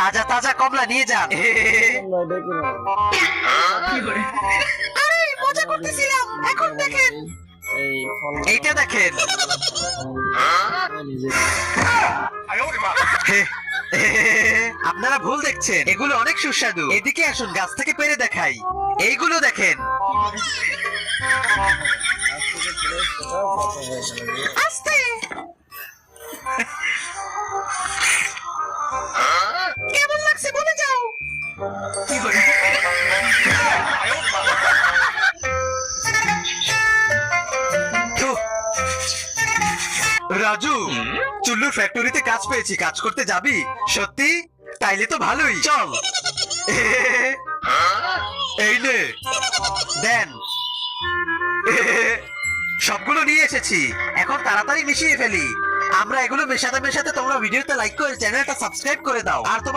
তাজা তাজা কমলা নিয়ে যান। আরে মজা করতেছিলাম, এখন দেখেন এইটা দেখেন। আপনারা ভুল দেখছেন, এগুলো অনেক সুস্বাদু। এদিকে আসুন, গাছ থেকে পেরে দেখাই। এইগুলো দেখেন। আস্তে। কেমন লাগছে বলে যাও। রাজু, চুল্লুর ফ্যাক্টরিতে কাজ পেয়েছি, কাজ করতে যাবি? সত্যি? তাইলে তো ভালোই, চল। এই নে, দেন। সবগুলো নিয়ে এসেছি, এখন তাড়াতাড়ি মিশিয়ে ফেলি। আমরা এগুলো মেশাতে মেশাতে তোমরা ভিডিওতে লাইক করে চ্যানেলটা সাবস্ক্রাইব করে দাও। আর তোমার